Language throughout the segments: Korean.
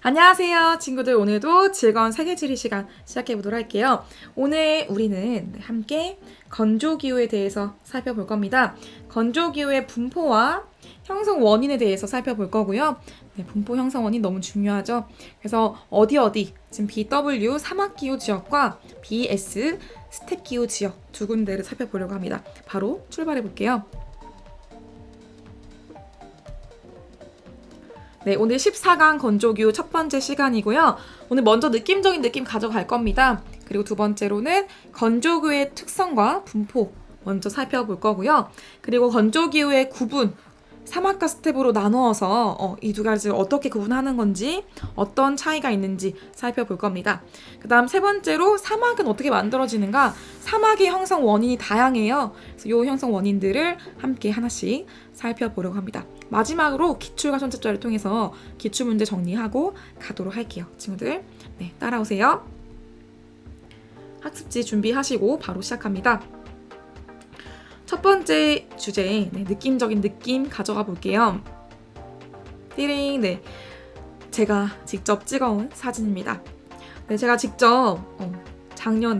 안녕하세요, 친구들. 오늘도 즐거운 세계지리 시간 시작해보도록 할게요. 오늘 우리는 함께 건조기후에 대해서 살펴볼 겁니다. 건조기후의 분포와 형성 원인에 대해서 살펴볼 거고요. 네, 분포 형성 원인 너무 중요하죠. 그래서 어디 지금 BW 사막기후 지역과 BS 스텝기후 지역 두 군데를 살펴보려고 합니다. 바로 출발해 볼게요. 네, 오늘 14강 건조기후 첫 번째 시간이고요. 오늘 먼저 느낌적인 느낌 가져갈 겁니다. 그리고 두 번째로는 건조기후의 특성과 분포 먼저 살펴볼 거고요. 그리고 건조기후의 구분, 사막과 스텝으로 나누어서 이 두 가지를 어떻게 구분하는 건지, 어떤 차이가 있는지 살펴볼 겁니다. 그 다음 세 번째로 사막은 어떻게 만들어지는가? 사막의 형성 원인이 다양해요. 그래서 이 형성 원인들을 함께 하나씩 살펴보려고 합니다. 마지막으로 기출과 선택자를 통해서 기출문제 정리하고 가도록 할게요. 친구들, 네, 따라오세요. 학습지 준비하시고 바로 시작합니다. 첫 번째 주제, 느낌적인 느낌 가져가 볼게요. 띠링, 제가 직접 찍어온 사진입니다. 제가 직접 작년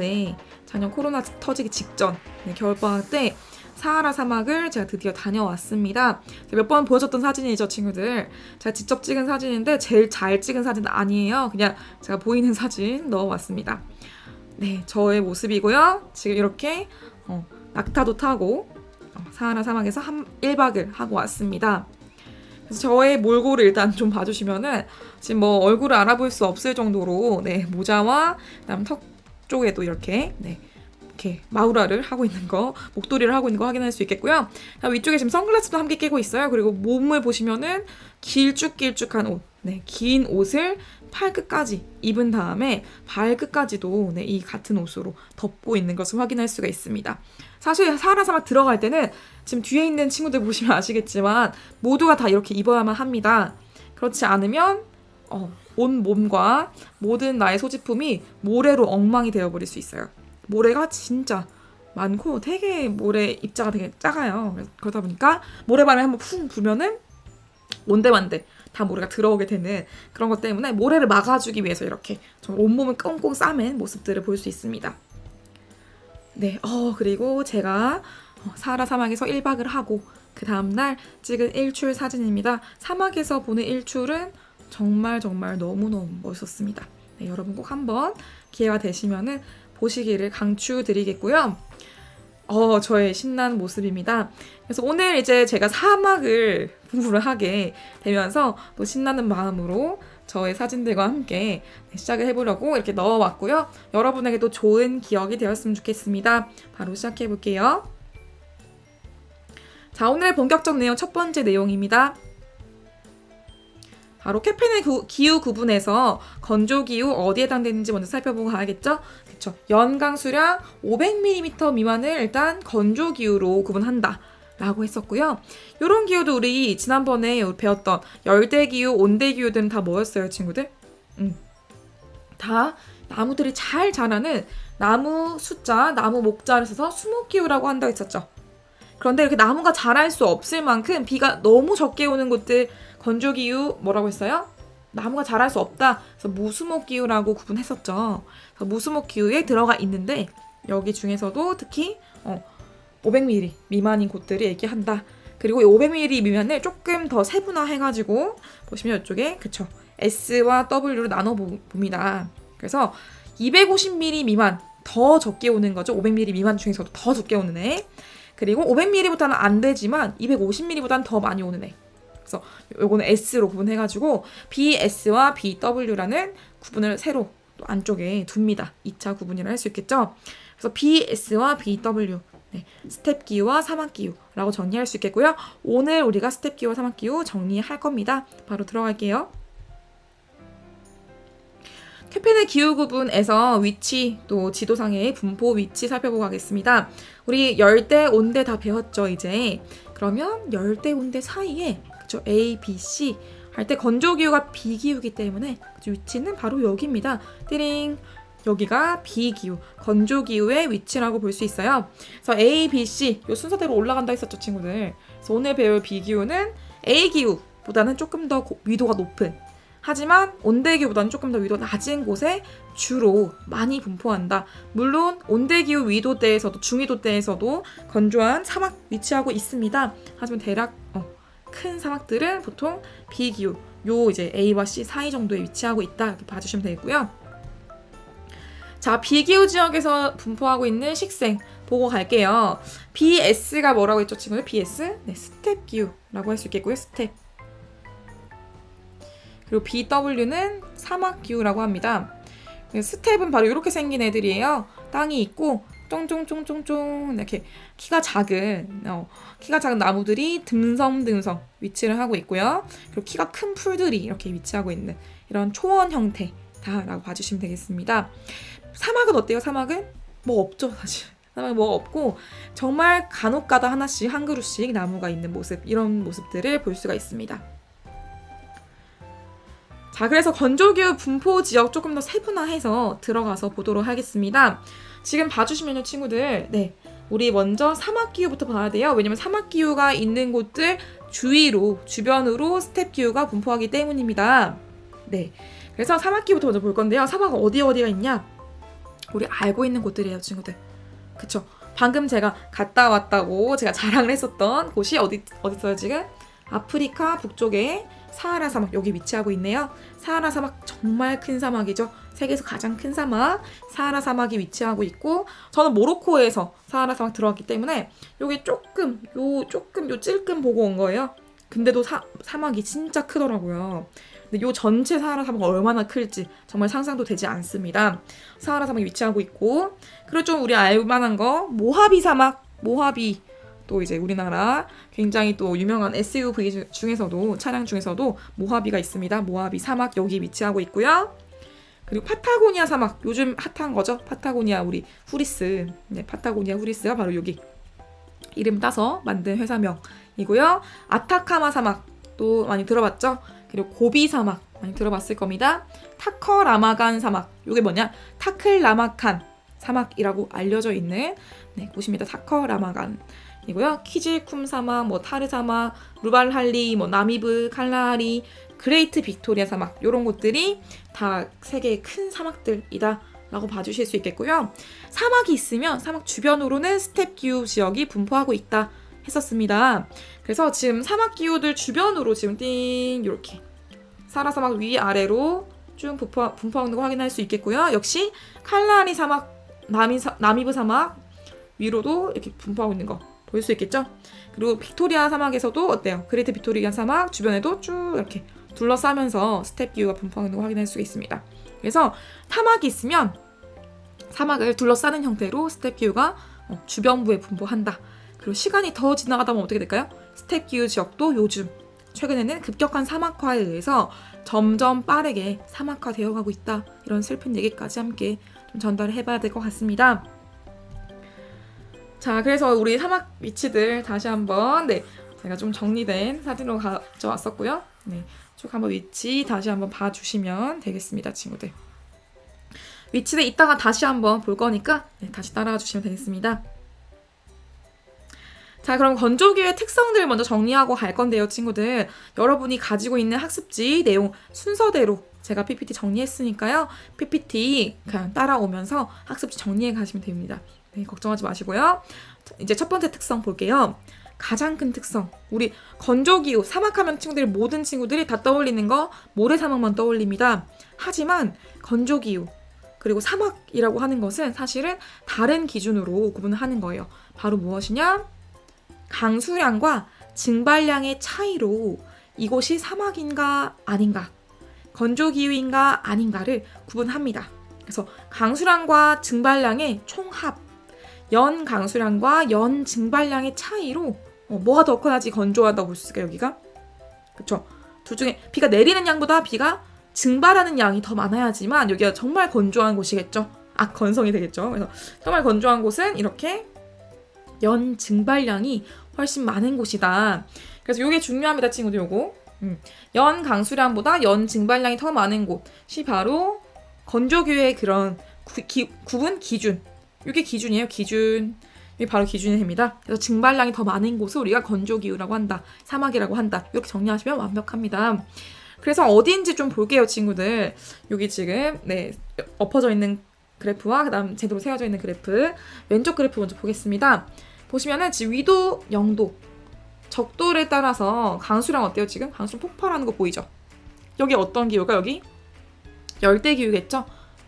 코로나 터지기 직전 겨울방학 때 사하라 사막을 제가 드디어 다녀왔습니다. 몇 번 보여줬던 사진이죠, 친구들. 제가 직접 찍은 사진인데 제일 잘 찍은 사진은 아니에요. 그냥 제가 보이는 사진 넣어왔습니다. 네, 저의 모습이고요. 지금 이렇게 낙타도 타고 사하라 사막에서 1박을 하고 왔습니다. 그래서 저의 몰골을 일단 좀 봐주시면은 지금 뭐 얼굴을 알아볼 수 없을 정도로 모자와 그다음 턱 쪽에도 이렇게 마우라를 하고 있는 거, 목도리를 하고 있는 거 확인할 수 있겠고요. 위쪽에 지금 선글라스도 함께 끼고 있어요. 그리고 몸을 보시면은 길쭉길쭉한 옷, 긴 옷을 팔끝까지 입은 다음에 발끝까지도 이 같은 옷으로 덮고 있는 것을 확인할 수가 있습니다. 사실 사하라 사막 들어갈 때는 지금 뒤에 있는 친구들 보시면 아시겠지만 모두가 다 이렇게 입어야만 합니다. 그렇지 않으면 온 몸과 모든 나의 소지품이 모래로 엉망이 되어버릴 수 있어요. 모래가 진짜 많고 되게 모래 입자가 되게 작아요. 그러다 보니까 모래바람이 한번 쿵 불면은 온데만데 다 모래가 들어오게 되는 그런 것 때문에 모래를 막아주기 위해서 이렇게 좀 온몸을 꽁꽁 싸맨 모습들을 볼 수 있습니다. 네, 그리고 제가 사하라 사막에서 1박을 하고 그 다음날 찍은 일출 사진입니다. 사막에서 보는 일출은 정말 너무너무 멋있었습니다. 네, 여러분 꼭 한번 기회가 되시면은 보시기를 강추드리겠고요. 저의 신난 모습입니다. 그래서 오늘 이제 제가 사막을 공부를 하게 되면서 또 신나는 마음으로 저의 사진들과 함께 시작을 해보려고 이렇게 넣어왔고요. 여러분에게도 좋은 기억이 되었으면 좋겠습니다. 바로 시작해 볼게요. 자, 오늘의 본격적 내용 첫 번째 내용입니다. 바로 케펜의 기후 구분에서 건조기후 어디에 해당되는지 먼저 살펴보고 가야겠죠? 그쵸. 연강 수량 500mm 미만을 일단 건조기후로 구분한다 라고 했었고요. 이런 기후도 우리 지난번에 배웠던 열대기후, 온대기후들은 다 뭐였어요, 친구들? 다 나무들이 잘 자라는 나무 숫자, 나무 목자를 써서 수목기후라고 한다고 했었죠. 그런데 이렇게 나무가 자랄 수 없을 만큼 비가 너무 적게 오는 곳들 건조기후 뭐라고 했어요? 나무가 자랄 수 없다. 그래서 무수목기후라고 구분했었죠. 그래서 무수목기후에 들어가 있는데 여기 중에서도 특히 500mm 미만인 곳들을 얘기한다. 그리고 이 500mm 미만을 조금 더 세분화해가지고 보시면 이쪽에 그쵸 S와 W로 나눠봅니다. 그래서 250mm 미만 더 적게 오는 거죠. 500mm 미만 중에서도 더 적게 오는 애. 그리고 500mm보다는 안 되지만 250mm보다는 더 많이 오는 애. 그래서 요거는 S로 구분해가지고 BS와 BW라는 구분을 새로 또 안쪽에 둡니다. 2차 구분이라 할 수 있겠죠. 그래서 BS와 BW, 스텝기후와 사막기후라고 정리할 수 있겠고요. 오늘 우리가 스텝기후와 사막기후 정리할 겁니다. 바로 들어갈게요. 케펜의 기후 구분에서 위치, 또 지도상의 분포 위치 살펴보고 가겠습니다. 우리 열대, 온대 다 배웠죠, 이제. 그러면 열대, 온대 사이에 그쵸, A, B, C 할 때 건조기후가 B기후이기 때문에 위치는 바로 여기입니다. 띠링! 여기가 B기후, 건조기후의 위치라고 볼 수 있어요. 그래서 A, B, C 이 순서대로 올라간다 했었죠, 친구들. 그래서 오늘 배울 B기후는 A기후보다는 조금 더 위도가 높은 하지만 온대기후보다는 조금 더 위도 낮은 곳에 주로 많이 분포한다. 물론 온대기후 위도대에서도 중위도대에서도 건조한 사막 위치하고 있습니다. 하지만 대략 큰 사막들은 보통 비기후, 요 이제 A와 C 사이 정도에 위치하고 있다. 이렇게 봐주시면 되겠고요. 자, 비기후 지역에서 분포하고 있는 식생 보고 갈게요. BS가 뭐라고 했죠, 친구들? BS? 네, 스텝 기후라고 할 수 있겠고요. 스텝. 그리고 BW는 사막 기후라고 합니다. 스텝은 바로 이렇게 생긴 애들이에요. 땅이 있고 쫑쫑쫑쫑쫑 이렇게 키가 작은 나무들이 듬성듬성 위치를 하고 있고요. 그리고 키가 큰 풀들이 이렇게 위치하고 있는 이런 초원 형태다라고 봐주시면 되겠습니다. 사막은 어때요? 사막은 뭐 없죠, 사실. 사막은 뭐가 없고 정말 간혹가다 하나씩 한 그루씩 나무가 있는 모습, 이런 모습들을 볼 수가 있습니다. 자, 그래서 건조기후 분포 지역 조금 더 세분화해서 들어가서 보도록 하겠습니다. 지금 봐주시면요, 친구들. 네, 우리 먼저 사막기후부터 봐야 돼요. 왜냐면 사막기후가 있는 곳들 주변으로 스텝기후가 분포하기 때문입니다. 네, 그래서 사막기후부터 먼저 볼 건데요. 사막은 어디가 있냐? 우리 알고 있는 곳들이에요, 친구들. 그쵸? 방금 제가 갔다 왔다고 제가 자랑을 했었던 곳이 어디 있어요, 지금? 아프리카 북쪽에 사하라 사막 여기 위치하고 있네요. 사하라 사막 정말 큰 사막이죠. 세계에서 가장 큰 사막 사하라 사막이 위치하고 있고, 저는 모로코에서 사하라 사막 들어왔기 때문에 요게 조금 찔끔 보고 온 거예요. 근데도 사막이 진짜 크더라고요. 근데 요 전체 사하라 사막이 얼마나 클지 정말 상상도 되지 않습니다. 사하라 사막이 위치하고 있고, 그리고 좀 우리 알만한 거 모하비 사막, 모하비 또 이제 우리나라 굉장히 또 유명한 SUV 중에서도 차량 중에서도 모하비가 있습니다. 모하비 사막 여기 위치하고 있고요. 그리고 파타고니아 사막, 요즘 핫한 거죠. 파타고니아 우리 후리스, 네, 파타고니아 후리스가 바로 여기 이름 따서 만든 회사명이고요. 아타카마 사막 또 많이 들어봤죠. 그리고 고비 사막 많이 들어봤을 겁니다. 타커라마간 사막, 이게 뭐냐? 타클라마칸 사막이라고 알려져 있는 곳입니다. 타커라마간 이고요. 키질쿰 사막, 타르 사막, 루발할리, 나미브, 칼라하리, 그레이트 빅토리아 사막, 이런 곳들이 다 세계의 큰 사막들이다 라고 봐주실 수 있겠고요. 사막이 있으면 사막 주변으로는 스텝 기후 지역이 분포하고 있다 했었습니다. 그래서 지금 사막 기후들 주변으로 지금 띵 이렇게 사하라 사막 위아래로 쭉 분포하는 거 확인할 수 있겠고요. 역시 칼라하리 사막, 나미브 사막 위로도 이렇게 분포하고 있는 거 볼 수 있겠죠? 그리고 빅토리아 사막에서도 어때요? 그레이트 빅토리아 사막 주변에도 쭉 이렇게 둘러싸면서 스텝 기후가 분포하는 거 확인할 수가 있습니다. 그래서 사막이 있으면 사막을 둘러싸는 형태로 스텝 기후가 주변부에 분포한다. 그리고 시간이 더 지나가다 보면 어떻게 될까요? 스텝 기후 지역도 요즘 최근에는 급격한 사막화에 의해서 점점 빠르게 사막화되어 가고 있다. 이런 슬픈 얘기까지 함께 좀 전달을 해봐야 될 것 같습니다. 자, 그래서 우리 사막 위치들 다시 한번 제가 좀 정리된 사진으로 가져왔었고요. 네, 쭉 한번 위치 다시 한번 봐주시면 되겠습니다, 친구들. 위치를 이따가 다시 한번 볼 거니까 다시 따라와 주시면 되겠습니다. 자, 그럼 건조기의 특성들을 먼저 정리하고 갈 건데요, 친구들. 여러분이 가지고 있는 학습지 내용 순서대로 제가 PPT 정리했으니까요. PPT 그냥 따라오면서 학습지 정리해 가시면 됩니다. 네, 걱정하지 마시고요. 이제 첫 번째 특성 볼게요. 가장 큰 특성. 우리 건조기후, 사막하면 친구들이 모든 친구들이 다 떠올리는 거 모래사막만 떠올립니다. 하지만 건조기후 그리고 사막이라고 하는 것은 사실은 다른 기준으로 구분하는 거예요. 바로 무엇이냐? 강수량과 증발량의 차이로 이곳이 사막인가 아닌가, 건조기후인가 아닌가를 구분합니다. 그래서 강수량과 증발량의 총합, 연 강수량과 연 증발량의 차이로 뭐가 더 커야지 건조하다고 볼 수 있을까요, 여기가? 그쵸? 둘 중에 비가 내리는 양보다 비가 증발하는 양이 더 많아야지만 여기가 정말 건조한 곳이겠죠? 건성이 되겠죠? 그래서 정말 건조한 곳은 이렇게 연 증발량이 훨씬 많은 곳이다. 그래서 이게 중요합니다, 친구들. 요거 연 강수량보다 연 증발량이 더 많은 곳이 바로 건조기후의 그런 구분 기준. 이게 기준이에요. 기준. 이게 바로 기준이 됩니다. 그래서 증발량이 더 많은 곳을 우리가 건조기후라고 한다. 사막이라고 한다. 이렇게 정리하시면 완벽합니다. 그래서 어디인지 좀 볼게요, 친구들. 여기 지금 엎어져 있는 그래프와 그다음 제대로 세워져 있는 그래프, 왼쪽 그래프 먼저 보겠습니다. 보시면은 지금 위도 0도, 적도를 따라서 강수량 어때요? 지금 강수량 폭발하는 거 보이죠? 여기 어떤 기후가 여기? 열대기후겠죠?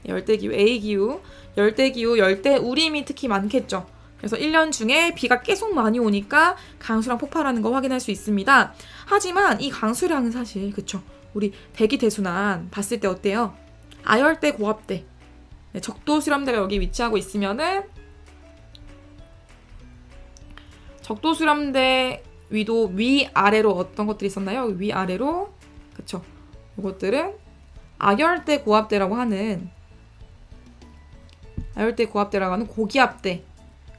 열대기후, A기후, 열대기후, 열대우림이 특히 많겠죠. 그래서 1년 중에 비가 계속 많이 오니까 강수량 폭발하는 거 확인할 수 있습니다. 하지만 이 강수량은 사실 그쵸? 우리 대기대순환 봤을 때 어때요? 아열대, 고압대, 적도 수렴대가 여기 위치하고 있으면은 적도 수렴대 위도 위아래로 어떤 것들이 있었나요? 위아래로 그쵸? 이것들은 아열대, 고압대라고 하는 고기압대.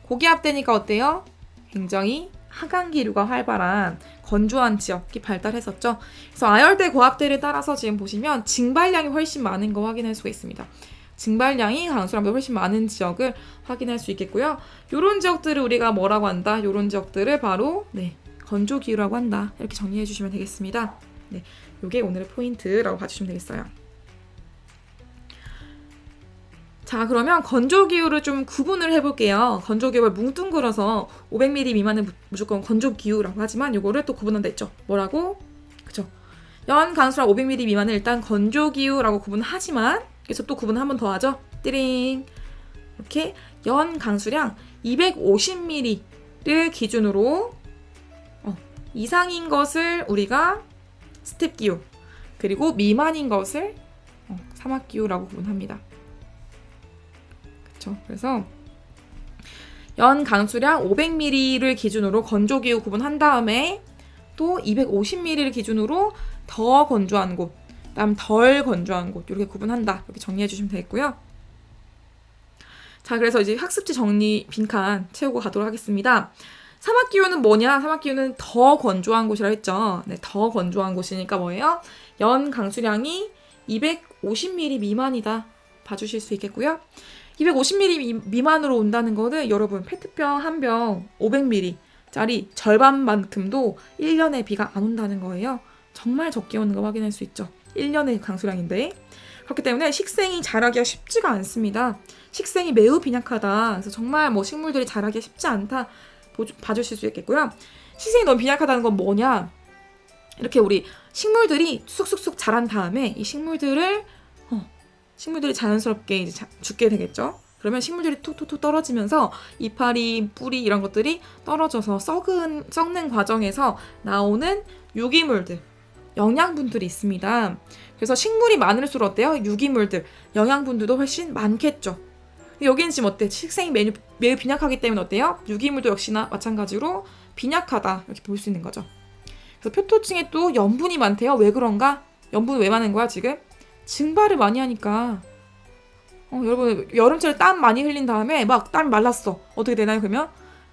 고기압대니까 어때요? 굉장히 하강기류가 활발한 건조한 지역이 발달했었죠. 그래서 아열대, 고압대를 따라서 지금 보시면 징발량이 훨씬 많은 거 확인할 수가 있습니다. 징발량이 강수량보다 훨씬 많은 지역을 확인할 수 있겠고요. 이런 지역들을 우리가 뭐라고 한다? 이런 지역들을 바로 건조기후라고 한다. 이렇게 정리해 주시면 되겠습니다. 이게 오늘의 포인트라고 봐주시면 되겠어요. 자, 그러면 건조기후를 좀 구분을 해볼게요. 건조기후를 뭉뚱그려서 500ml 미만은 무조건 건조기후라고 하지만 이거를 또 구분한다 했죠. 뭐라고? 그쵸? 연 강수량 500ml 미만은 일단 건조기후라고 구분하지만 그래서 또 구분 한 번 더 하죠. 띠링. 이렇게 연 강수량 250ml를 기준으로 이상인 것을 우리가 스텝기후, 그리고 미만인 것을 사막기후라고 구분합니다. 그렇죠? 그래서 연 강수량 500ml를 기준으로 건조기후 구분한 다음에 또 250ml를 기준으로 더 건조한 곳, 그다음 덜 건조한 곳 이렇게 구분한다. 이렇게 정리해 주시면 되겠고요. 자, 그래서 이제 학습지 정리 빈칸 채우고 가도록 하겠습니다. 사막기후는 뭐냐? 사막기후는 더 건조한 곳이라 했죠. 더 건조한 곳이니까 뭐예요? 연 강수량이 250ml 미만이다. 봐주실 수 있겠고요. 250ml 미만으로 온다는 거는 여러분 페트병 한 병 500ml짜리 절반만큼도 1년에 비가 안 온다는 거예요. 정말 적게 오는 거 확인할 수 있죠. 1년의 강수량인데. 그렇기 때문에 식생이 자라기가 쉽지가 않습니다. 식생이 매우 빈약하다. 그래서 정말 식물들이 자라기가 쉽지 않다. 봐주실 수 있겠고요. 식생이 너무 빈약하다는 건 뭐냐? 이렇게 우리 식물들이 쑥쑥쑥 자란 다음에 이 식물들이 자연스럽게 이제 죽게 되겠죠. 그러면 식물들이 툭툭툭 떨어지면서 이파리, 뿌리 이런 것들이 떨어져서 썩는 과정에서 나오는 유기물들, 영양분들이 있습니다. 그래서 식물이 많을수록 어때요? 유기물들, 영양분들도 훨씬 많겠죠. 여기는 지금 어때? 식생이 매우 빈약하기 때문에 어때요? 유기물도 역시나 마찬가지로 빈약하다 이렇게 볼 수 있는 거죠. 그래서 표토층에 또 염분이 많대요. 왜 그런가? 염분이 왜 많은 거야 지금? 증발을 많이 하니까. 여러분 여름철에 땀 많이 흘린 다음에 막 땀이 말랐어. 어떻게 되나요 그러면?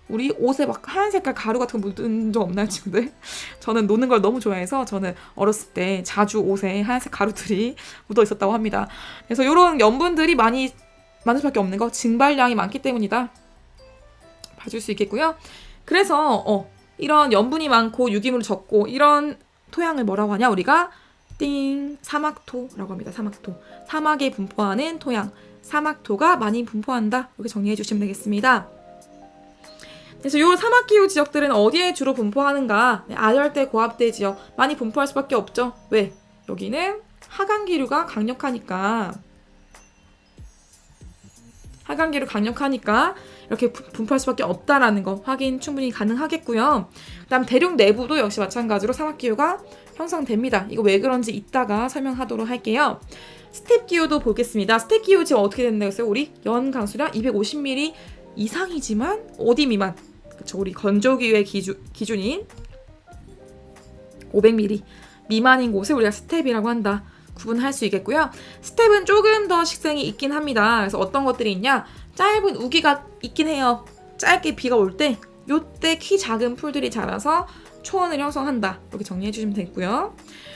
우리 옷에 막 하얀 색깔 가루 같은 거 묻은 적 없나요 친구들? 저는 노는 걸 너무 좋아해서 저는 어렸을 때 자주 옷에 하얀색 가루들이 묻어 있었다고 합니다. 그래서 이런 염분들이 많을 수밖에 없는 거, 증발량이 많기 때문이다. 봐줄 수 있겠고요. 그래서 이런 염분이 많고 유기물이 적고 이런 토양을 뭐라고 하냐? 우리가 사막토라고 합니다. 사막토. 사막에 분포하는 토양. 사막토가 많이 분포한다. 이렇게 정리해 주시면 되겠습니다. 그래서 이 사막기후 지역들은 어디에 주로 분포하는가? 아열대, 고압대 지역 많이 분포할 수밖에 없죠. 왜? 여기는 하강기류가 강력하니까 이렇게 분포할 수밖에 없다라는 거 확인 충분히 가능하겠고요. 그다음 대륙 내부도 역시 마찬가지로 사막기후가 형성됩니다. 이거 왜 그런지 이따가 설명하도록 할게요. 스텝기후도 보겠습니다. 스텝기후 지금 어떻게 됐나요? 우리 연 강수량 250ml 이상이지만 어디 미만? 그쵸, 우리 건조기후의 기준인 500ml 미만인 곳을 우리가 스텝이라고 한다. 구분할 수 있겠고요. 스텝은 조금 더 식생이 있긴 합니다. 그래서 어떤 것들이 있냐? 짧은 우기가 있긴 해요. 짧게 비가 올 때 요때 키 작은 풀들이 자라서 초원을 형성한다. 이렇게 정리해 주시면 되겠고요.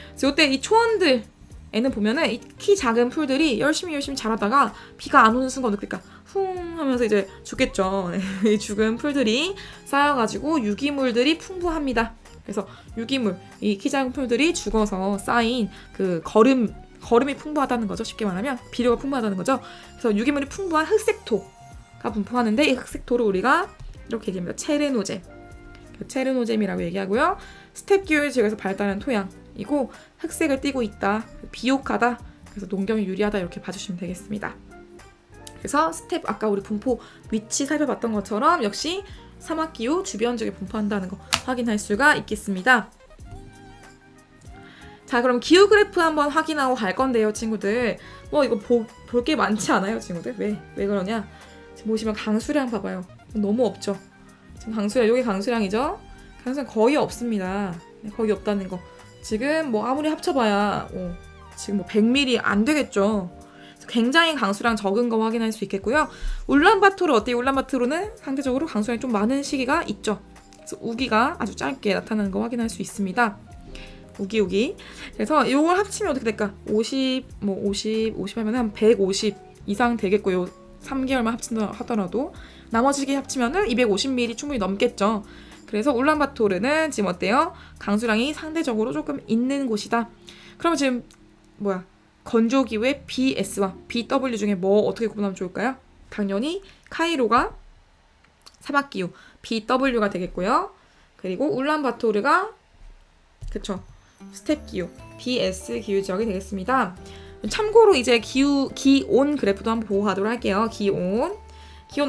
그래서 요때 이 초원들에는 보면은 이 키 작은 풀들이 열심히 자라다가 비가 안 오는 순간 그러니까 쿵 하면서 이제 죽겠죠. 이 죽은 풀들이 쌓여가지고 유기물들이 풍부합니다. 그래서 유기물, 이 기장품들이 죽어서 쌓인 그 거름이 풍부하다는 거죠. 쉽게 말하면 비료가 풍부하다는 거죠. 그래서 유기물이 풍부한 흑색토가 분포하는데 이 흑색토를 우리가 이렇게 얘기합니다. 체르노잼. 체르노잼이라고 얘기하고요. 스텝 기후 지역에서 발달한 토양이고 흑색을 띠고 있다. 비옥하다. 그래서 농경에 유리하다 이렇게 봐주시면 되겠습니다. 그래서 스텝 아까 우리 분포 위치 살펴봤던 것처럼 역시 사막 기후 주변 지역에 분포한다는 거 확인할 수가 있겠습니다. 자, 그럼 기후 그래프 한번 확인하고 갈 건데요, 친구들. 이거 볼 게 많지 않아요, 친구들? 왜 그러냐? 지금 보시면 강수량 봐봐요. 너무 없죠? 지금 강수량, 여기 강수량이죠? 강수량 거의 없습니다. 네, 거의 없다는 거. 지금 아무리 합쳐봐야 지금 100mm 안 되겠죠? 굉장히 강수량 적은 거 확인할 수 있겠고요. 울란바토르 어때요? 울란바토르는 상대적으로 강수량이 좀 많은 시기가 있죠. 그래서 우기가 아주 짧게 나타나는 거 확인할 수 있습니다. 우기. 그래서 이걸 합치면 어떻게 될까? 50 하면 한 150 이상 되겠고, 요 3개월만 합친다 하더라도 나머지 시기 합치면은 250mm 충분히 넘겠죠. 그래서 울란바토르는 지금 어때요? 강수량이 상대적으로 조금 있는 곳이다. 그러면 지금 건조기후의 BS와 BW 중에 어떻게 구분하면 좋을까요? 당연히 카이로가 사막기후 BW가 되겠고요. 그리고 울란바토르가 스텝기후 BS 기후 지역이 되겠습니다. 참고로 이제 기온 그래프도 한번 보고 가도록 할게요. 기온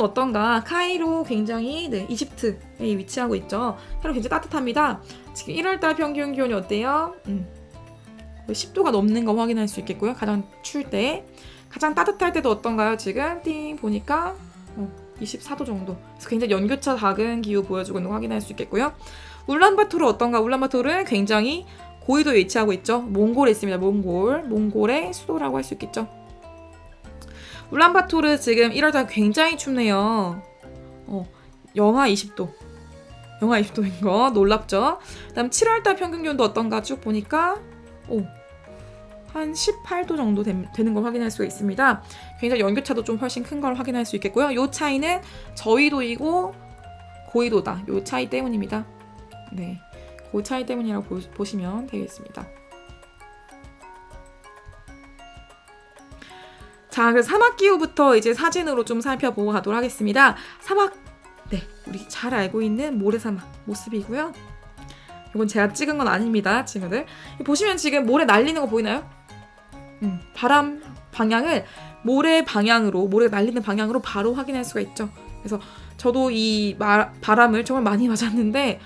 어떤가? 카이로 굉장히 이집트에 위치하고 있죠. 카이로 굉장히 따뜻합니다. 지금 1월달 평균 기온이 어때요? 10도가 넘는 거 확인할 수 있겠고요. 가장 추울 때. 가장 따뜻할 때도 어떤가요? 지금 띵 보니까 24도 정도. 그래서 굉장히 연교차 작은 기후 보여주고 있는 거 확인할 수 있겠고요. 울란바토르 어떤가? 울란바토르는 굉장히 고위도에 위치하고 있죠. 몽골에 있습니다. 몽골의 수도라고 할 수 있겠죠. 울란바토르 지금 1월달 굉장히 춥네요. 영하 20도. 영하 20도인 거 놀랍죠? 그다음 7월달 평균 기온도 어떤가 쭉 보니까 한 18도 정도 되는 걸 확인할 수가 있습니다. 굉장히 연교차도 좀 훨씬 큰 걸 확인할 수 있겠고요. 이 차이는 저위도이고 고위도다. 이 차이 때문입니다. 네, 그 차이 때문이라고 보시면 되겠습니다. 자, 그래서 사막 기후부터 이제 사진으로 좀 살펴보고 가도록 하겠습니다. 우리 잘 알고 있는 모래사막 모습이고요. 이건 제가 찍은 건 아닙니다, 친구들. 보시면 지금 모래 날리는 거 보이나요? 바람 방향을 모래 날리는 방향으로 바로 확인할 수가 있죠. 그래서 저도 이 바람을 정말 많이 맞았는데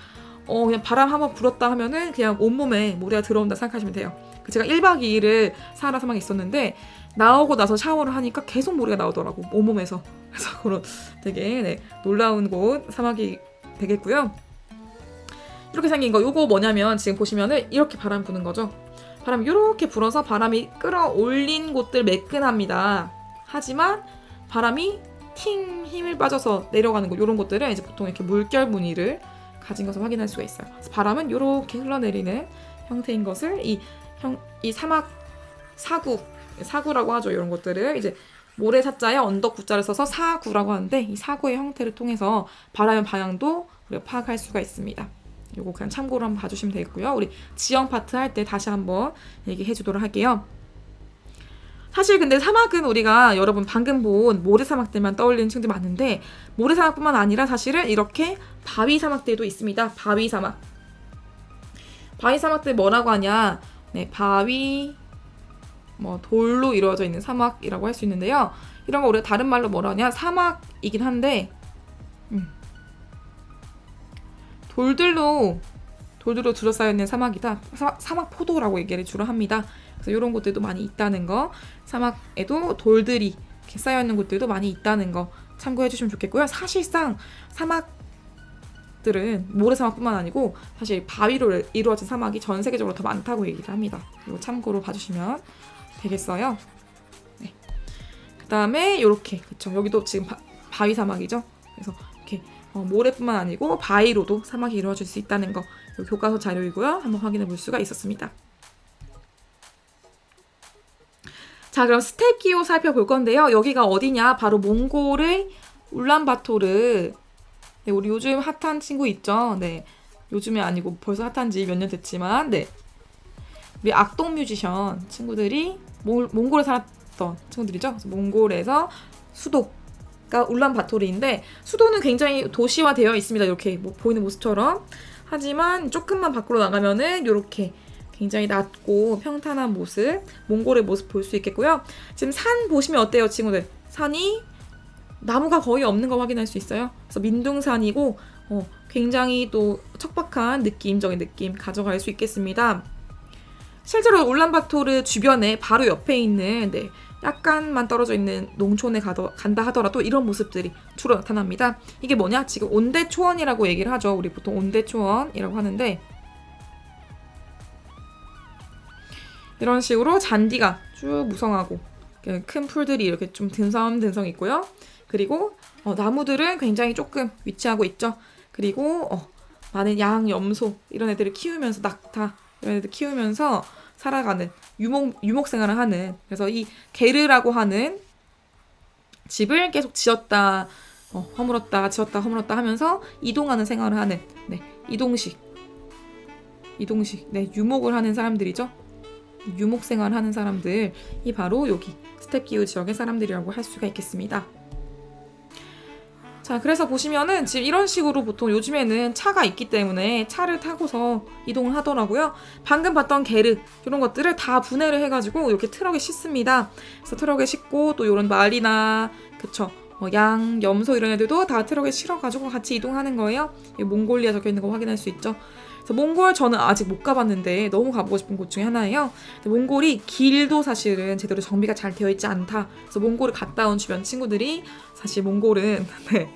그냥 바람 한번 불었다 하면은 그냥 온몸에 모래가 들어온다 생각하시면 돼요. 제가 1박 2일을 사하라 사막에 있었는데 나오고 나서 샤워를 하니까 계속 모래가 나오더라고, 온몸에서. 그래서 그런 되게 놀라운 곳 사막이 되겠고요. 이렇게 생긴 거, 요거 뭐냐면 지금 보시면은 이렇게 바람 부는 거죠. 바람이 이렇게 불어서 바람이 끌어올린 곳들 매끈합니다. 하지만 바람이 힘을 빠져서 내려가는 곳, 이런 곳들은 이제 보통 이렇게 물결 무늬를 가진 것을 확인할 수가 있어요. 그래서 바람은 이렇게 흘러내리는 형태인 것을 이 사막 사구라고 하죠. 이런 것들을 이제 모래사자에 언덕 구자를 써서 사구라고 하는데, 이 사구의 형태를 통해서 바람의 방향도 우리가 파악할 수가 있습니다. 요거 그냥 참고로 한번 봐주시면 되겠고요. 우리 지형 파트 할 때 다시 한번 얘기해 주도록 할게요. 사실 근데 사막은 우리가 여러분 방금 본 모래사막들만 떠올리는 친구들 많은데, 모래사막뿐만 아니라 사실은 이렇게 바위사막들도 있습니다. 바위사막들 뭐라고 하냐? 네, 바위 돌로 이루어져 있는 사막이라고 할 수 있는데요. 이런 거 우리가 다른 말로 뭐라 하냐? 사막이긴 한데 돌들로 둘러싸여 있는 사막이다. 사막 포도라고 얘기를 주로 합니다. 그래서 이런 곳들도 많이 있다는 거, 사막에도 돌들이 이렇게 쌓여 있는 곳들도 많이 있다는 거 참고해 주시면 좋겠고요. 사실상 사막들은 모래사막뿐만 아니고 사실 바위로 이루어진 사막이 전 세계적으로 더 많다고 얘기를 합니다. 이거 참고로 봐주시면 되겠어요. 네. 그 다음에 이렇게 여기도 지금 바위 사막이죠. 그래서 이렇게 모래뿐만 아니고 바위로도 사막이 이루어질 수 있다는 거, 이 교과서 자료이고요. 한번 확인해 볼 수가 있었습니다. 자, 그럼 스텝 기후 살펴볼 건데요. 여기가 어디냐? 바로 몽골의 울란바토르. 네, 우리 요즘 핫한 친구 있죠. 네, 요즘에 아니고 벌써 핫한 지 몇 년 됐지만 네. 우리 악동 뮤지션 친구들이 몽골에 살았던 친구들이죠. 그래서 몽골에서 수도가 울란바토르인데 수도는 굉장히 도시화되어 있습니다. 이렇게 뭐 보이는 모습처럼. 하지만 조금만 밖으로 나가면은 이렇게 굉장히 낮고 평탄한 모습, 몽골의 모습 볼 수 있겠고요. 지금 산 보시면 어때요, 친구들? 산이 나무가 거의 없는 거 확인할 수 있어요. 그래서 민둥산이고 굉장히 또 척박한 느낌적인 느낌 가져갈 수 있겠습니다. 실제로 울란바토르 주변에 바로 옆에 있는 네, 약간만 떨어져 있는 농촌에 간다 하더라도 이런 모습들이 주로 나타납니다. 이게 뭐냐? 지금 온대초원이라고 얘기를 하죠. 우리 보통 온대초원이라고 하는데 이런 식으로 잔디가 쭉 무성하고 큰 풀들이 이렇게 좀 듬성듬성 있고요. 그리고 나무들은 굉장히 조금 위치하고 있죠. 그리고 많은 양, 염소 이런 애들을 키우면서 낙타 이런 애들 키우면서 살아가는 유목 생활을 하는 그래서 이 게르라고 하는 집을 계속 지었다 허물었다 지었다 허물었다 하면서 이동하는 생활을 하는 네, 이동식 네, 유목을 하는 사람들이죠. 유목 생활을 하는 사람들이 바로 여기 스텝기후 지역의 사람들이라고 할 수가 있겠습니다. 자, 그래서 보시면은 지금 이런 식으로 보통 요즘에는 차가 있기 때문에 차를 타고서 이동을 하더라고요. 방금 봤던 게르 이런 것들을 다 분해를 해가지고 이렇게 트럭에 싣습니다. 그래서 트럭에 싣고 또 이런 말이나 그쵸 양, 염소 이런 애들도 다 트럭에 실어가지고 같이 이동하는 거예요. 몽골리아 적혀있는 거 확인할 수 있죠. 그래서 몽골 저는 아직 못 가봤는데 너무 가보고 싶은 곳 중에 하나예요. 몽골이 길도 사실은 제대로 정비가 잘 되어 있지 않다. 그래서 몽골을 갔다 온 주변 친구들이 사실 몽골은 네,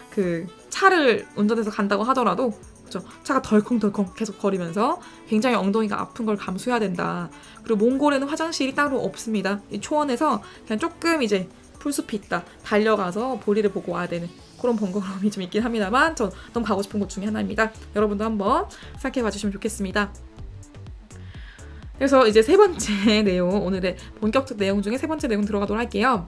그 차를 운전해서 간다고 하더라도 그렇죠? 차가 덜컹덜컹 계속 거리면서 굉장히 엉덩이가 아픈 걸 감수해야 된다. 그리고 몽골에는 화장실이 따로 없습니다. 이 초원에서 그냥 조금 이제 풀숲이 있다. 달려가서 볼일을 보고 와야 되는 그런 번거로움이 좀 있긴 합니다만 전 너무 가고 싶은 곳 중에 하나입니다. 여러분도 한번 생각해봐 주시면 좋겠습니다. 그래서 이제 세 번째 내용, 오늘의 본격적 내용 중에 세 번째 내용 들어가도록 할게요.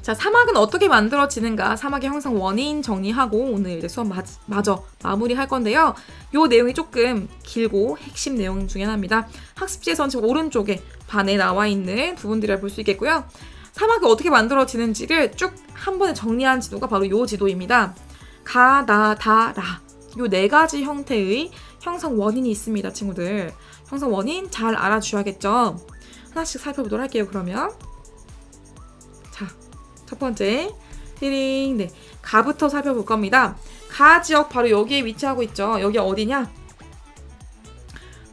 자, 사막은 어떻게 만들어지는가? 사막의 형성 원인 정리하고 오늘 이제 수업 마저 마무리할 건데요. 요 내용이 조금 길고 핵심 내용 중에 하나입니다. 학습지에서는 지금 오른쪽에 반에 나와 있는 부분들을 볼 수 있겠고요. 사막이 어떻게 만들어지는지를 쭉 한 번에 정리한 지도가 바로 요 지도입니다. 가, 나, 다, 라. 요 네 가지 형태의 형성 원인이 있습니다, 친구들. 형성 원인 잘 알아주셔야겠죠? 하나씩 살펴보도록 할게요, 그러면. 자, 첫 번째. 띠링, 네. 가부터 살펴볼 겁니다. 가 지역 바로 여기에 위치하고 있죠. 여기 어디냐?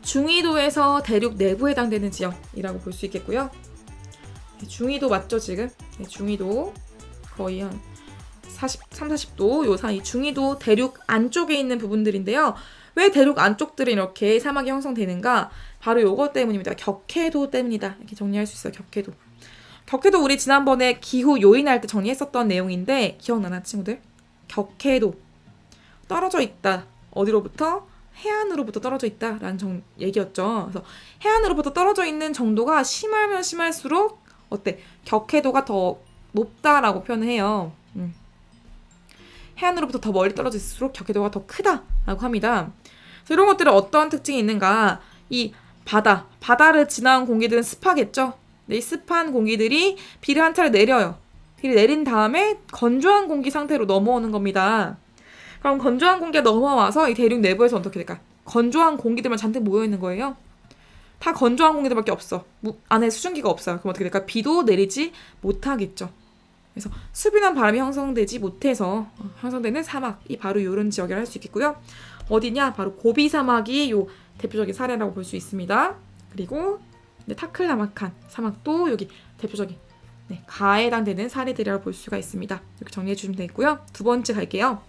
중위도에서 대륙 내부에 해당되는 지역이라고 볼 수 있겠고요. 중위도 맞죠, 지금? 네, 중위도 거의 한 40도 요 사이 중위도 대륙 안쪽에 있는 부분들인데요. 왜 대륙 안쪽들은 이렇게 사막이 형성되는가? 바로 요것 때문입니다. 격해도 때문이다. 이렇게 정리할 수 있어요. 격해도. 격해도 우리 지난번에 기후 요인할 때 정리했었던 내용인데 기억나나, 친구들? 격해도 떨어져 있다. 어디로부터? 해안으로부터 떨어져 있다라는 얘기였죠. 그래서 해안으로부터 떨어져 있는 정도가 심하면 심할수록 어때? 격해도가 더 높다라고 표현을 해요. 해안으로부터 더 멀리 떨어질수록 격해도가 더 크다라고 합니다. 그래서 이런 것들은 어떤 특징이 있는가? 이 바다를 지나온 공기들은 습하겠죠? 이 습한 공기들이 비를 한 차례 내려요. 비를 내린 다음에 건조한 공기 상태로 넘어오는 겁니다. 그럼 건조한 공기가 넘어와서 이 대륙 내부에서 어떻게 될까? 건조한 공기들만 잔뜩 모여있는 거예요. 다 건조한 공기들밖에 없어. 안에 수증기가 없어요. 그럼 어떻게 될까? 비도 내리지 못하겠죠. 그래서 수비난 바람이 형성되지 못해서 형성되는 사막이 바로 이런 지역이라 할 수 있겠고요. 어디냐? 바로 고비 사막이 요 대표적인 사례라고 볼 수 있습니다. 그리고 타클라마칸 사막도 여기 대표적인 가에 해당되는 사례들이라고 볼 수가 있습니다. 이렇게 정리해 주시면 되겠고요. 두 번째 갈게요.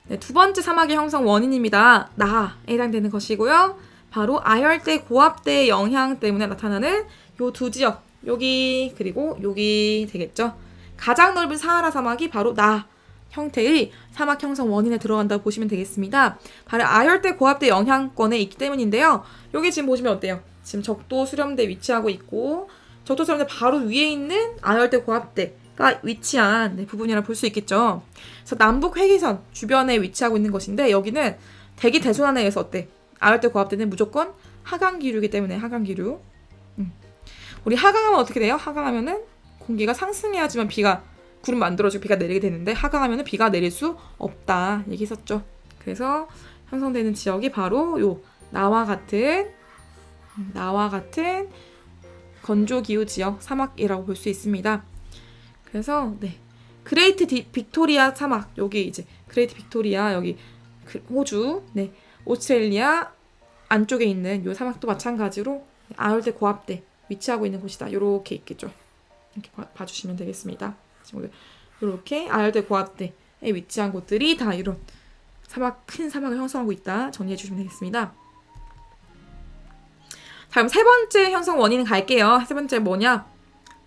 네, 두 번째 사막의 형성 원인입니다. 나에 해당되는 것이고요. 바로 아열대 고압대의 영향 때문에 나타나는 요 두 지역, 여기 그리고 여기 되겠죠. 가장 넓은 사하라 사막이 바로 나 형태의 사막 형성 원인에 들어간다고 보시면 되겠습니다. 바로 아열대 고압대 영향권에 있기 때문인데요. 여기 지금 보시면 어때요? 지금 적도 수렴대 위치하고 있고 적도 수렴대 바로 위에 있는 아열대 고압대 위치한 부분이라 볼 수 있겠죠. 그래서 남북 회기선 주변에 위치하고 있는 것인데 여기는 대기 대손환에 의해서 어때? 아열대 고압대는 무조건 하강 기류이기 때문에 하강 기류. 우리 하강하면 어떻게 돼요? 하강하면은 공기가 상승해야지만 구름 만들어지고 비가 내리게 되는데 하강하면은 비가 내릴 수 없다 얘기했었죠. 그래서 형성되는 지역이 바로 요 나와 같은 건조 기후 지역 사막이라고 볼 수 있습니다. 그래서 그레이트 빅토리아 사막 여기 이제 그레이트 빅토리아 여기 호주 오스트레일리아 안쪽에 있는 요 사막도 마찬가지로 아열대 고압대 위치하고 있는 곳이다. 요렇게 있겠죠. 이렇게 봐주시면 되겠습니다. 이렇게 아열대 고압대에 위치한 곳들이 다 이런 큰 사막을 형성하고 있다. 정리해 주시면 되겠습니다. 자, 그럼 세 번째 형성 원인은 갈게요. 세 번째 뭐냐?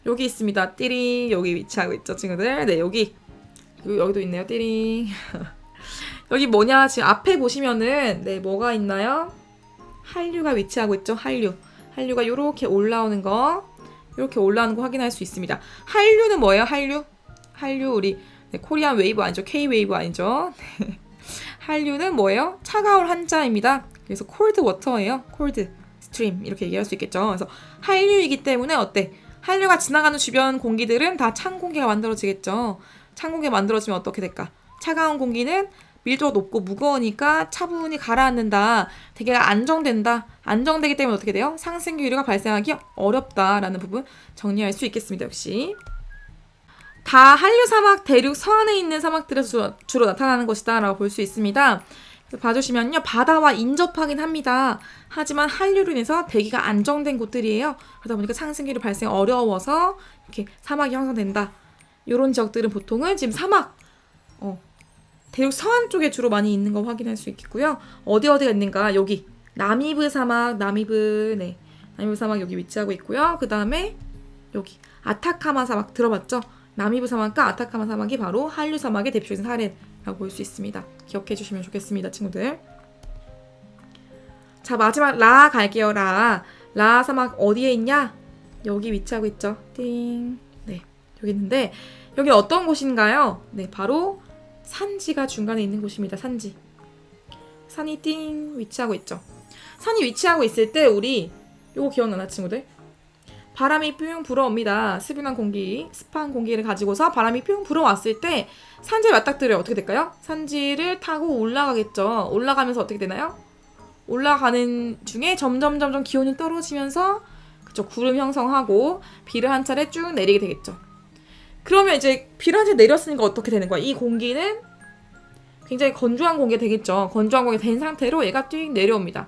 여기 있습니다. 띠링 여기 위치하고 있죠, 친구들. 네, 여기도 있네요. 띠링. 여기 뭐냐? 지금 앞에 보시면은 뭐가 있나요? 한류가 위치하고 있죠. 한류가 이렇게 올라오는 거 확인할 수 있습니다. 한류는 뭐예요? 한류 우리 코리안 웨이브 아니죠? K 웨이브 아니죠? 한류는 뭐예요? 차가울 한자입니다. 그래서 콜드 워터예요. 콜드 스트림 이렇게 얘기할 수 있겠죠. 그래서 한류이기 때문에 어때? 한류가 지나가는 주변 공기들은 다 찬 공기가 만들어지겠죠. 찬 공기가 만들어지면 어떻게 될까? 차가운 공기는 밀도가 높고 무거우니까 차분히 가라앉는다. 대기가 안정되기 때문에 어떻게 돼요? 상승 기류가 발생하기 어렵다라는 부분 정리할 수 있겠습니다. 역시 다 한류 사막 대륙 서안에 있는 사막들에서 주로 나타나는 것이다 라고 볼 수 있습니다. 그래서 봐주시면요. 바다와 인접하긴 합니다. 하지만 한류로 인해서 대기가 안정된 곳들이에요. 그러다 보니까 상승 기류 발생 어려워서 이렇게 사막이 형성된다. 이런 지역들은 보통은 지금 대륙 서안 쪽에 주로 많이 있는 거 확인할 수 있겠고요. 어디가 있는가? 여기 나미브 사막 여기 위치하고 있고요. 그 다음에 여기 아타카마 사막 들어봤죠? 나미브 사막과 아타카마 사막이 바로 한류 사막의 대표적인 사례라고 볼 수 있습니다. 기억해 주시면 좋겠습니다, 친구들. 자, 마지막 라 갈게요. 라 사막 어디에 있냐? 여기 위치하고 있죠. 띵. 여기 있는데 여기 어떤 곳인가요? 바로 산지가 중간에 있는 곳입니다. 산이 위치하고 있죠. 산이 위치하고 있을 때 우리 요거 기억나나, 친구들? 바람이 뿅 불어옵니다. 습한 공기를 가지고서 바람이 뿅 불어왔을 때 산지에 맞닥뜨려요. 어떻게 될까요? 산지를 타고 올라가겠죠. 올라가면서 어떻게 되나요? 올라가는 중에 점점 기온이 떨어지면서 구름 형성하고 비를 한 차례 쭉 내리게 되겠죠. 그러면 이제 비를 한 차례 내렸으니까 어떻게 되는 거야? 이 공기는 굉장히 건조한 공기가 되겠죠. 건조한 공기가 된 상태로 얘가 쭉 내려옵니다.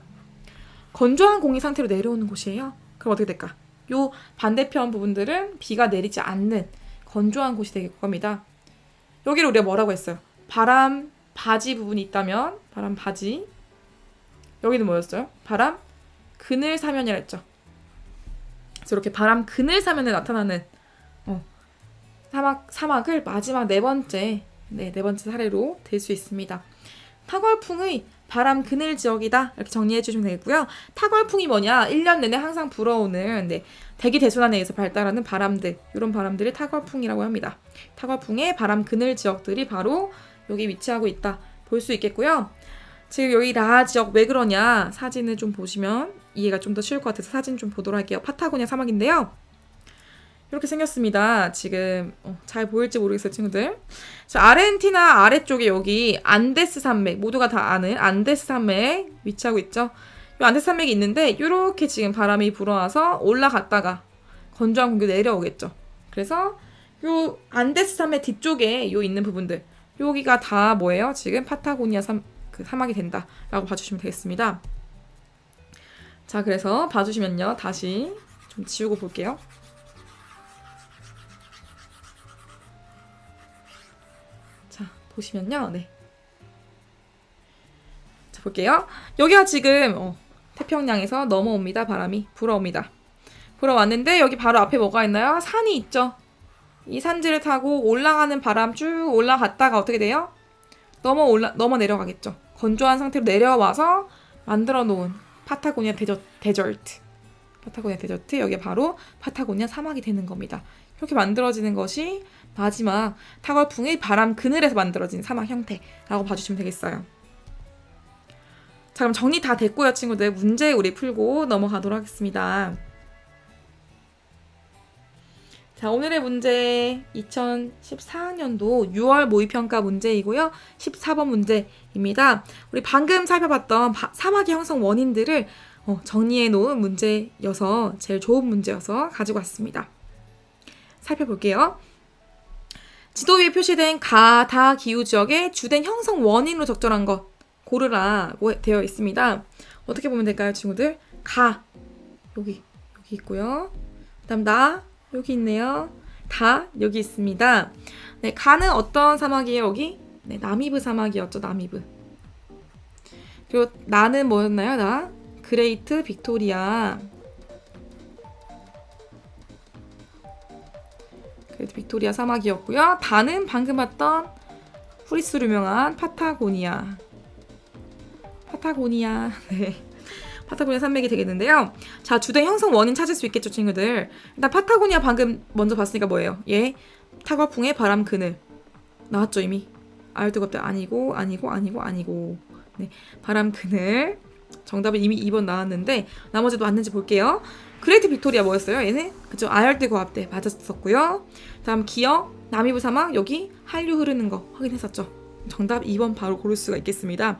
건조한 공기 상태로 내려오는 곳이에요. 그럼 어떻게 될까? 요 반대편 부분들은 비가 내리지 않는 건조한 곳이 될 겁니다. 여기를 우리가 뭐라고 했어요? 바람 바지 부분이 있다면 바람 바지, 여기는 뭐였어요? 바람 그늘 사면이라 했죠. 그래서 이렇게 바람 그늘 사면에 나타나는 사막을 마지막 네 번째 사례로 될 수 있습니다. 타걸풍의 바람 그늘 지역이다 이렇게 정리해 주시면 되겠고요. 타걸풍이 뭐냐? 1년 내내 항상 불어오는 대기 대순환에 의해서 발달하는 바람들, 이런 바람들이 타걸풍이라고 합니다. 타걸풍의 바람 그늘 지역들이 바로 여기 위치하고 있다 볼 수 있겠고요. 지금 여기 라 지역 왜 그러냐? 사진을 좀 보시면 이해가 좀 더 쉬울 것 같아서 사진 좀 보도록 할게요. 파타고니아 사막인데요. 이렇게 생겼습니다. 지금 잘 보일지 모르겠어요, 친구들. 아르헨티나 아래쪽에 여기 안데스 산맥, 모두가 다 아는 안데스 산맥 위치하고 있죠. 이 안데스 산맥이 있는데 이렇게 지금 바람이 불어와서 올라갔다가 건조한 공기 내려오겠죠. 그래서 요 안데스 산맥 뒤쪽에 요 있는 부분들, 여기가 다 뭐예요? 지금 파타고니아 사막이 된다라고 봐주시면 되겠습니다. 자, 그래서 봐주시면요. 다시 좀 지우고 볼게요. 보시면요. 자, 볼게요. 여기가 지금 태평양에서 넘어옵니다. 바람이 불어옵니다. 불어왔는데 여기 바로 앞에 뭐가 있나요? 산이 있죠. 이 산지를 타고 올라가는 바람 쭉 올라갔다가 어떻게 돼요? 넘어 내려가겠죠. 건조한 상태로 내려와서 만들어 놓은 파타고니아 데저트 파타고니아 데저트, 여기에 바로 파타고니아 사막이 되는 겁니다. 이렇게 만들어지는 것이 마지막 타걸풍의 바람 그늘에서 만들어진 사막 형태라고 봐주시면 되겠어요. 자, 그럼 정리 다 됐고요, 친구들. 문제 우리 풀고 넘어가도록 하겠습니다. 자, 오늘의 문제 2014학년도 6월 모의평가 문제이고요. 14번 문제입니다. 우리 방금 살펴봤던 사막의 형성 원인들을 정리해 놓은 문제여서 제일 좋은 문제여서 가지고 왔습니다. 살펴볼게요. 지도 위에 표시된 가, 다 기후 지역의 주된 형성 원인으로 적절한 것 고르라고 되어 있습니다. 어떻게 보면 될까요, 친구들? 가, 여기 있고요. 그다음 나, 여기 있네요. 다, 여기 있습니다. 네, 가는 어떤 사막이에요, 여기? 네, 나미브 사막이었죠, 나미브. 그리고 나는 뭐였나요, 나? 그레이트 빅토리아. 그레이트 빅토리아 사막이었고요. 다는 방금 봤던 후리스로 유명한 파타고니아. 네. 파타고니아 산맥이 되겠는데요. 자, 주된 형성 원인 찾을 수 있겠죠, 친구들. 일단 파타고니아 방금 먼저 봤으니까 뭐예요? 예, 타걸풍의 바람 그늘. 나왔죠, 이미? 아열뜨겁대 아니고. 네, 바람 그늘. 정답은 이미 2번 나왔는데 나머지도 맞는지 볼게요. 그레이트 빅토리아 뭐였어요? 얘는? 그쵸, 아열대 고압대 맞았었고요. 다음 기어, 나미브 사막, 여기 한류 흐르는 거 확인했었죠. 정답 2번 바로 고를 수가 있겠습니다.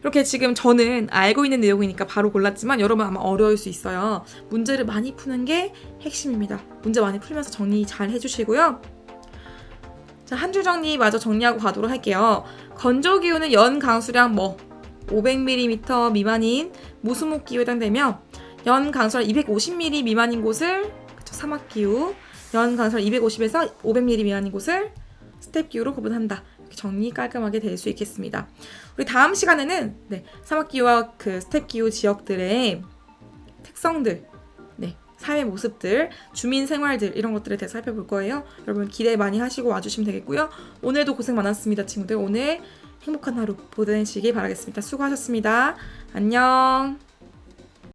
이렇게 지금 저는 알고 있는 내용이니까 바로 골랐지만 여러분 아마 어려울 수 있어요. 문제를 많이 푸는 게 핵심입니다. 문제 많이 풀면서 정리 잘 해주시고요. 자, 한 줄 정리 마저 정리하고 가도록 할게요. 건조기후는 연 강수량 500mm 미만인 무수목기후에 해당되며 연 강수량 250mm 미만인 곳을 사막기후, 연 강수량 250에서 500mm 미만인 곳을 스텝기후로 구분한다. 이렇게 정리 깔끔하게 될 수 있겠습니다. 우리 다음 시간에는 사막기후와 그 스텝기후 지역들의 특성들, 사회 모습들, 주민 생활들 이런 것들에 대해서 살펴볼 거예요. 여러분 기대 많이 하시고 와주시면 되겠고요. 오늘도 고생 많았습니다, 친구들. 오늘 행복한 하루 보내시기 바라겠습니다. 수고하셨습니다. 안녕.